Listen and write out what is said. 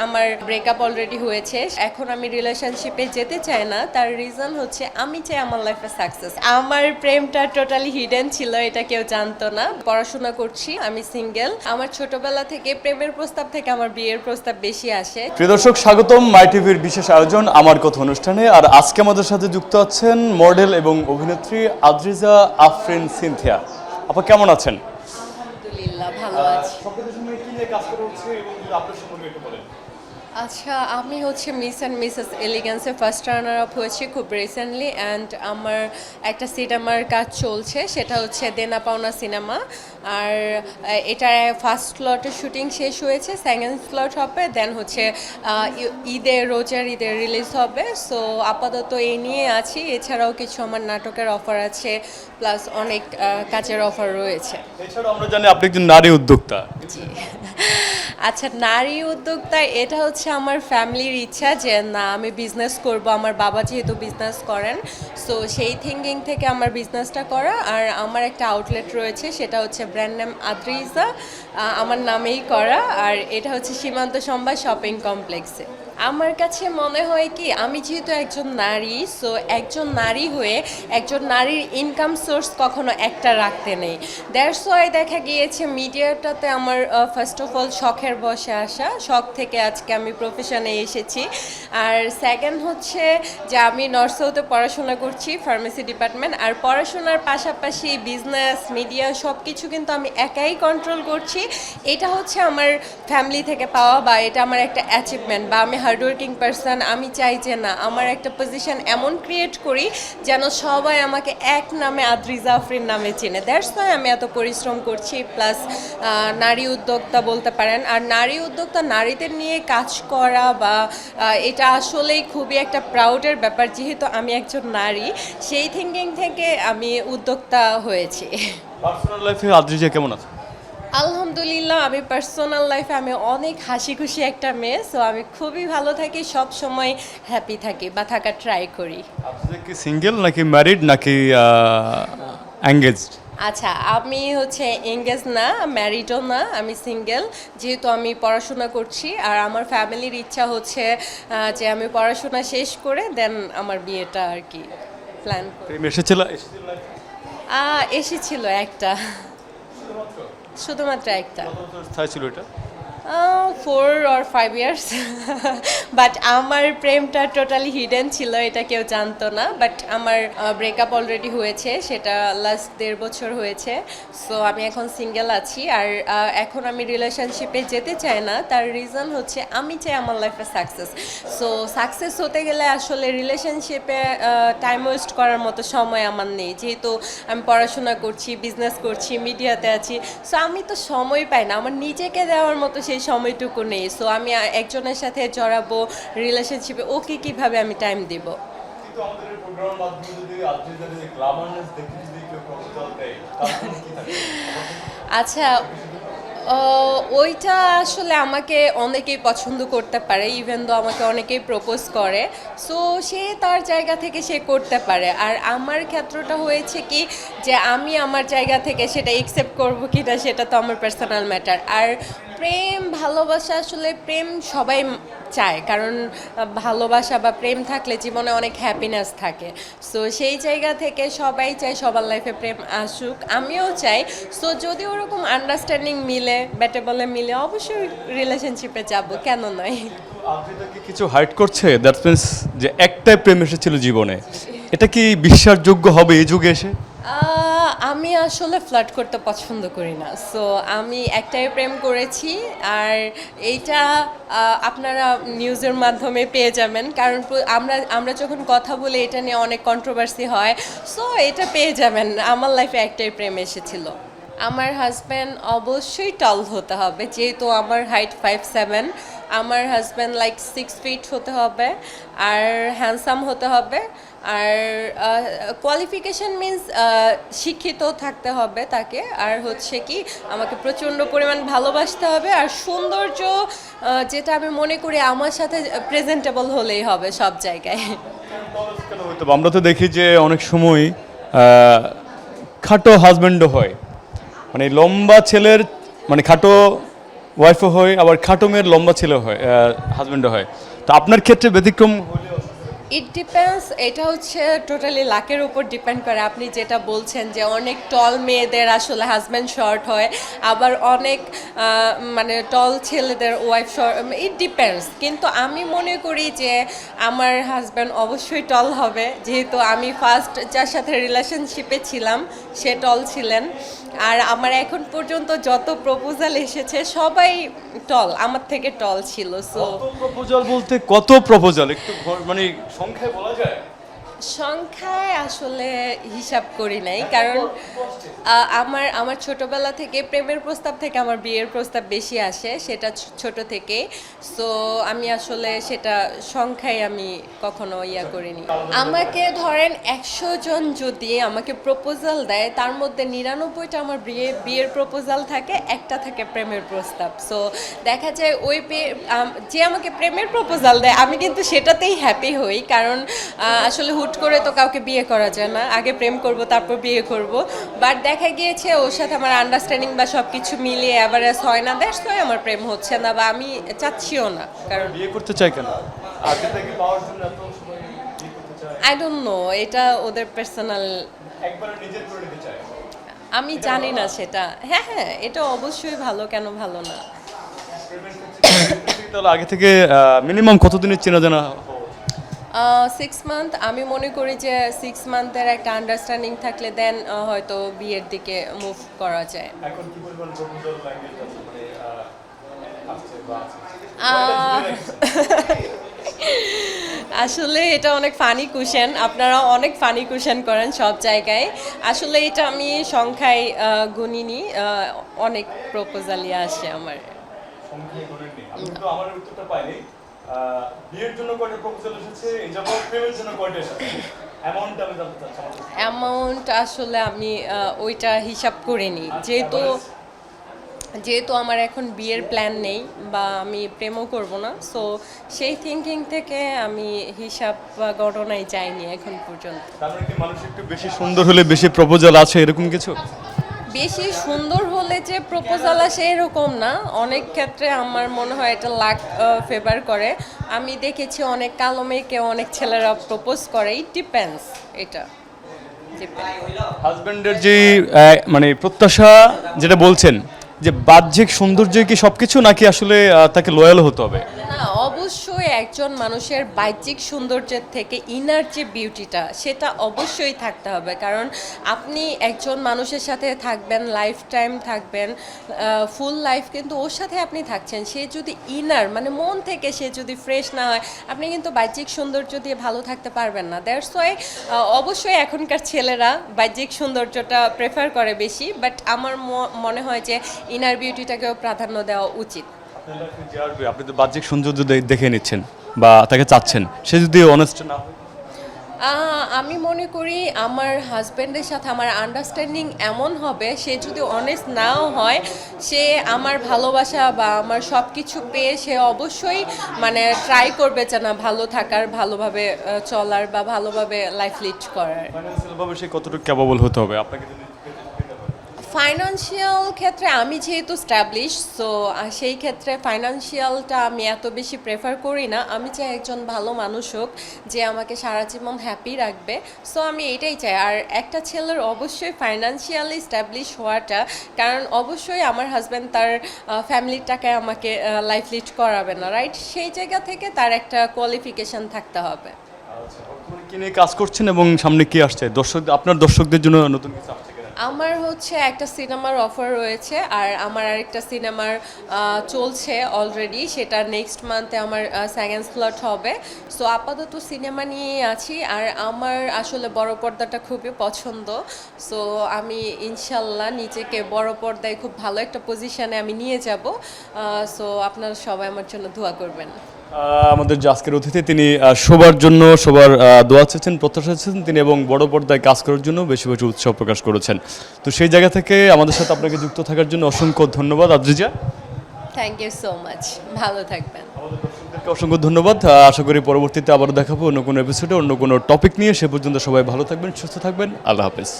আমার breakup already হয়েছে, এখন আমি রিলেশনশিপে যেতে চাই না। তার রিজন হচ্ছে আমি চাই আমার লাইফে সাকসেস। আমার প্রেমটা টোটালি হিডেন ছিল, এটা কেউ জানতো না। পড়াশোনা করছি, আমি সিঙ্গেল। আমার ছোটবেলা থেকে প্রেমের প্রস্তাব থেকে আমার বিয়ের প্রস্তাব বেশি আসে। প্রিয় দর্শক, স্বাগতম মাই টিভির বিশেষ আয়োজন আমার কথা অনুষ্ঠানে। আর আজকে আমাদের সাথে যুক্ত আছেন মডেল এবং অভিনেত্রী আদ্রিজা আফরিন সিনথিয়া। আপা কেমন আছেন? আলহামদুলিল্লাহ, ভালো আছি। আচ্ছা, আমি হচ্ছে মিস অ্যান্ড মিসেস এলিগেন্সে ফার্স্ট রানার আপ হয়েছি খুব রিসেন্টলি। অ্যান্ড আমার একটা সিনেমার কাজ চলছে, সেটা হচ্ছে দেনা পাওনা সিনেমা। আর এটার ফার্স্ট স্লটের শুটিং শেষ হয়েছে, সেকেন্ড স্লট হবে, দেন হচ্ছে রোজার ঈদের রিলিজ হবে। সো আপাতত এই নিয়ে আছি। এছাড়াও কিছু আমার নাটকের অফার আছে, প্লাস অনেক কাজের অফার রয়েছে। এছাড়াও আমরা জানি আপনি একজন নারী উদ্যোক্তা। জি। আচ্ছা, নারী উদ্যোক্তা এটা হচ্ছে আমার ফ্যামিলির ইচ্ছা যে না, আমি বিজনেস করব। আমার বাবা যেহেতু বিজনেস করেন, সো সেই থিঙ্কিং থেকে আমার বিজনেসটা করা। আর আমার একটা আউটলেট রয়েছে, সেটা হচ্ছে ব্র্যান্ড নেম আদ্রিজা, আমার নামেই করা। আর এটা হচ্ছে সীমান্ত সম্ভার শপিং কমপ্লেক্সে। আমার কাছে মনে হয় কি, আমি যেহেতু একজন নারী, সো একজন নারী হয়ে একজন নারীর ইনকাম সোর্স কখনো একটা রাখতে নেই। দ্যাটস ওয়াই দেখা গিয়েছে মিডিয়াটাতে আমার ফার্স্ট অফ অল শখের বসে আসা, শখ থেকে আজকে আমি প্রফেশনে এসেছি। আর সেকেন্ড হচ্ছে যে আমি নর্থ সাউথে পড়াশোনা করছি, ফার্মেসি ডিপার্টমেন্ট। আর পড়াশোনার পাশাপাশি বিজনেস, মিডিয়া সব কিছু কিন্তু আমি একাই কন্ট্রোল করছি। এটা হচ্ছে আমার ফ্যামিলি থেকে পাওয়া, বা এটা আমার একটা অ্যাচিভমেন্ট, বা আমি হার্ডওয়ার্কিং পারসন। আমি চাই যে না, আমার একটা পজিশন এমন ক্রিয়েট করি যেন সবাই আমাকে এক নামে আদ্রিজা আফরিন নামে চেনে। দ্যাটস ওয়াই আমি এত পরিশ্রম করছি। প্লাস নারী উদ্যোক্তা বলতে পারেন। আর নারী উদ্যোক্তা, নারীদের নিয়ে কাজ করা বা এটা আসলেই খুবই একটা প্রাউডের ব্যাপার, যেহেতু আমি একজন নারী। সেই থিঙ্কিং থেকে আমি উদ্যোক্তা হয়েছি। পার্সোনাল লাইফে আদ্রিজা কেমন আছে? আলহামদুলিল্লাহ, আমি পার্সোনাল লাইফে আমি অনেক হাসি খুশি একটা মেয়ে। সো আমি খুবই ভালো থাকি, সব সময় হ্যাপি থাকি বা থাকার ট্রাই করি। আদ্রিজা কি সিঙ্গেল নাকি ম্যারিড নাকি এঙ্গেজড? আচ্ছা, আমি হচ্ছে এঙ্গেজ না, ম্যারিডও না, আমি সিঙ্গেল। যেহেতু আমি পড়াশোনা করছি, আর আমার ফ্যামিলির ইচ্ছা হচ্ছে যে আমি পড়াশোনা শেষ করে দেন আমার বিয়েটা আর কি প্ল্যান করি। প্রেম এসেছিল? এসেছিল একটা, শুধুমাত্র একটা। স্থায়ী ছিল এটা? 4 or 5 years। বাট আমার প্রেমটা টোটালি হিডেন ছিল, এটা কেউ জানতো না। বাট আমার ব্রেকআপ অলরেডি হয়েছে, সেটা লাস্ট 1.5 বছর হয়েছে। সো আমি এখন সিঙ্গেল আছি। আর এখন আমি রিলেশনশিপে যেতে চাই না। তার রিজন হচ্ছে আমি চাই আমার লাইফে সাকসেস। সো সাকসেস হতে গেলে আসলে রিলেশনশিপে টাইম ওয়েস্ট করার মতো সময় আমার নেই, যেহেতু আমি পড়াশোনা করছি, বিজনেস করছি, মিডিয়াতে আছি। সো আমি তো সময় পাই না, আমার নিজেকে দেওয়ার মতো সেই সময়টুকু নেই। সো আমি একজনের সাথে জড়াবো রিলেশনশিপে, ওকে কিভাবে আমি টাইম দিব? আচ্ছা, ওইটা আসলে আমাকে অনেকেই পছন্দ করতে পারে, ইভেন দো আমাকে অনেকেই প্রপোজ করে। সো সে তার জায়গা থেকে সে করতে পারে। আর আমার ক্ষেত্রটা হয়েছে কি, যে আমি আমার জায়গা থেকে সেটা একসেপ্ট করবো কিনা সেটা তো আমার পার্সোনাল ম্যাটার। আর প্রেম ভালোবাসা, আসলে প্রেম সবাই চায়, কারণ ভালোবাসা বা প্রেম থাকলে জীবনে অনেক হ্যাপিনেস থাকে। সো সেই জায়গা থেকে সবাই চায় সবার লাইফে প্রেম আসুক, আমিও চাই। সো যদি ওরকম আন্ডারস্ট্যান্ডিং মিলে, ব্যাটেবলে মিলে, অবশ্যই রিলেশনশিপে যাব, কেন নয়। আদ্রিজা কি কিছু হাইড করছে? দ্যাট মিন্স যে একটাই প্রেম এসেছিল জীবনে, এটা কি বিশ্বাসযোগ্য হবে এই যুগে এসে? আমি আসলে ফ্লার্ট করতে পছন্দ করি না। সো আমি একটাই প্রেম করেছি। আর এইটা আপনারা নিউজের মাধ্যমে পেয়ে যাবেন, কারণ আমরা যখন কথা বলি এটা নিয়ে অনেক কন্ট্রোভার্সি হয়। সো এটা পেয়ে যাবেন, আমার লাইফে একটাই প্রেম এসেছিল। আমার হাজব্যান্ড অবশ্যই টল হতে হবে, যেহেতু আমার হাইট 5'7". আমার হাজব্যান্ড লাইক 6 ফিট হতে হবে, আর হ্যান্ডসাম হতে হবে। আর কোয়ালিফিকেশন মিন্স শিক্ষিত থাকতে হবে তাকে। আর হচ্ছে কি, আমাকে প্রচণ্ড পরিমাণ ভালোবাসতে হবে। আর সৌন্দর্য, যেটা আমি মনে করি আমার সাথে প্রেজেন্টেবল হলেই হবে সব জায়গায়। আমরা তো দেখি যে অনেক সময় খাটো হাজব্যান্ডও হয়, মানে লম্বা ছেলের, মানে খাটো ওয়াইফও হয়, আবার খাটো মেয়ের লম্বা ছেলে হয়, হাজব্যান্ডও হয়। তো আপনার ক্ষেত্রে ব্যতিক্রম হলেও ইট ডিপেন্ডস, এটা হচ্ছে টোটালি লাকের উপর ডিপেন্ড করে। আপনি যেটা বলছেন যে অনেক টল মেয়েদের আসলে হাজব্যান্ড শর্ট হয়, আবার অনেক মানে টল ছেলেদের ওয়াইফ শর্ট, ইট ডিপেন্ডস। কিন্তু আমি মনে করি যে আমার হাজব্যান্ড অবশ্যই টল হবে, যেহেতু আমি ফার্স্ট যার সাথে রিলেশনশিপে ছিলাম সে টল ছিলেন। আর আমার এখন পর্যন্ত যত প্রপোজাল এসেছে সবাই টল, আমার থেকে টল ছিল। সো প্রপোজাল বলতে কত প্রপোজাল একটু মানে সংখ্যায় বলা যায়? সংখ্যায় আসলে হিসাব করি নাই, কারণ আমার আমার ছোটবেলা থেকে প্রেমের প্রস্তাব থেকে আমার বিয়ের প্রস্তাব বেশি আসে, সেটা ছোট থেকে। সো আমি আসলে সেটা সংখ্যায় আমি কখনো ইয়া করিনি। আমাকে ধরেন 100 জন যদি আমাকে প্রপোজাল দেয়, তার মধ্যে 99টা আমার বিয়ের প্রপোজাল থাকে, একটা থাকে প্রেমের প্রস্তাব। সো দেখা যায় ওই যে আমাকে প্রেমের প্রপোজাল দেয় আমি কিন্তু সেটাতেই হ্যাপি হই, কারণ আসলে হুট করে তো কাউকে বিয়ে করা যায় না, আগে প্রেম করব তারপর বিয়ে করব। বাট দেখা গিয়েছে ওর সাথে আমার আন্ডারস্ট্যান্ডিং বা সব কিছু মিলিয়ে অ্যাভারেজ হয় না, দ্যাটস ওয়াই আমার প্রেম হচ্ছে না, বা আমি চাচ্ছিও না। কারণ বিয়ে করতে চাই কেন? আগে থেকে পাওয়ার জন্য এত সময় বিয়ে করতে চায়? আই ডোন্ট নো, এটা ওদের পার্সোনাল, একবার নিজের করে নিতে চায়। আমি জানি না সেটা। হ্যাঁ হ্যাঁ, এটা অবশ্যই ভালো, কেন ভালো না। তাহলে আগে থেকে মিনিমাম কতদিনের চেনা জানা? 6 মান্থ, আমি মনে করি যে 6 মান্থের একটা আন্ডারস্ট্যান্ডিং থাকলে দেন হয়তো বিয়ের দিকে মুভ করা যায়। এখন কি পরিমাণ প্রপোজাল লাগে মানে আসছে বা আসলে এটা অনেক ফানি কোশ্চেন, আপনারা অনেক ফানি কোশ্চেন করেন সব জায়গায়। আসলে এটা আমি সংখ্যায় গুনিনি, অনেক প্রপোজালই আসে আমার। সংখ্যায় গুণেননি? আমি তো আমার উত্তরটা পাইনি। বিয়ের জন্য কয়টা প্রপোজাল এসেছে, এই যাবত প্রেমের জন্য কয়টা এসেছে? অ্যামাউন্ট আমি জানতে চাচ্ছি আমাদের। অ্যামাউন্ট আসলে আমি ওইটা হিসাব করিনি, যেহেতু আমার এখন বিয়ের প্ল্যান নেই বা আমি প্রেমও করব না। সো সেই থিঙ্কিং থেকে আমি হিসাব বা গণনায় যাইনি এখন পর্যন্ত। তারপরে কি মানুষ একটু বেশি সুন্দর হলে বেশি প্রপোজাল আছে এরকম কিছু? বেশি সুন্দর হলে যে প্রপোজাল আসে এরকম না, অনেক ক্ষেত্রে আমার মনে হয় এটা লাক ফেভার করে। আমি দেখেছি অনেক কালো মেয়েকে অনেক ছেলেরা প্রপোজ করে, ইট ডিপেন্ডস, এটা হাজবেন্ডের যে মানে প্রত্যাশা যেটা বলছেন যে বাহ্যিক সৌন্দর্য কি সবকিছু, নাকি আসলে তাকে লয়াল হতে হবে? না, অবশ্যই একজন মানুষের বাহ্যিক সৌন্দর্যের থেকে ইনার যে বিউটিটা সেটা অবশ্যই থাকতে হবে। কারণ আপনি একজন মানুষের সাথে থাকবেন, লাইফ টাইম থাকবেন, ফুল লাইফ কিন্তু ওর সাথে আপনি থাকছেন, সে যদি ইনার মানে মন থেকে সে যদি ফ্রেশ না হয়, আপনি কিন্তু বাহ্যিক সৌন্দর্য দিয়ে ভালো থাকতে পারবেন না। দ্যাটস ওয়াই অবশ্যই এখনকার ছেলেরা বাহ্যিক সৌন্দর্যটা প্রেফার করে বেশি, বাট আমার মনে হয় যে ইনার বিউটিটাকেও প্রাধান্য দেওয়া উচিত। আপনি তো বাহ্যিক সৌন্দর্য দেখে নিচ্ছেন বা তাকে চাচ্ছেন, সে যদি অনেস্ট না হয়? আমি মনে করি আমার হাজব্যান্ডের সাথে আমার আন্ডারস্ট্যান্ডিং এমন হবে, সে যদি অনেস্ট নাও হয়, সে আমার ভালোবাসা বা আমার সব কিছু পেয়ে সে অবশ্যই মানে ট্রাই করবে যে না ভালো থাকার, ভালোভাবে চলার বা ভালোভাবে লাইফ লিড করার। ফাইন্যান্সিয়ালভাবে সে কতটুকু ক্যাপাবল হতে হবে আপনাকে যদি? ফাইনান্সিয়াল ক্ষেত্রে আমি যেহেতু স্ট্যাবলিশ, সো সেই ক্ষেত্রে ফাইনান্সিয়ালটা আমি এত বেশি প্রেফার করি না। আমি চাই একজন ভালো মানুষ হোক যে আমাকে সারা জীবন হ্যাপি রাখবে। সো আমি এটাই চাই। আর একটা ছেলের অবশ্যই ফাইনান্সিয়ালি স্ট্যাবলিশ হওয়াটা, কারণ অবশ্যই আমার হাজব্যান্ড তার ফ্যামিলির টাকায় আমাকে লাইফ লিড করাবে না, রাইট? সেই জায়গা থেকে তার একটা কোয়ালিফিকেশন থাকতে হবে। কি নিয়ে কাজ করছেন এবং সামনে কি আসছে, আপনার দর্শকদের জন্য নতুন কিছু আসছে? আমার হচ্ছে একটা সিনেমার অফার রয়েছে, আর আমার আরেকটা সিনেমার চলছে অলরেডি, সেটা নেক্সট মান্থে আমার সেকেন্ড স্লট হবে। সো আপাতত সিনেমা নিয়েই আছি, আর আমার আসলে বড় পর্দাটা খুবই পছন্দ। সো আমি ইনশাল্লাহ নিজেকে বড় পর্দায় খুব ভালো একটা পজিশনে আমি নিয়ে যাব। সো আপনারা সবাই আমার জন্য দোয়া করবেন। আমাদের যে আজকের অতিথি, তিনি সবার জন্য সবার দোয়া চেয়েছেন, প্রত্যাশা চেয়েছেন তিনি, এবং বড় পর্দায় কাজ করার জন্য বেশি বেশি উৎসাহ প্রকাশ করেছেন। তো সেই জায়গা থেকে আমাদের সাথে আপনাকে যুক্ত থাকার জন্য অসংখ্য ধন্যবাদ Adrija. Thank you so much, ভালো থাকবেন। আমাদের দর্শকদেরকে অসংখ্য ধন্যবাদ। আশা করি পরবর্তীতে আবারও দেখাবো অন্য কোনো এপিসোডে অন্য কোনো টপিক নিয়ে। সে পর্যন্ত সবাই ভালো থাকবেন, সুস্থ থাকবেন। আল্লাহ হাফেজ।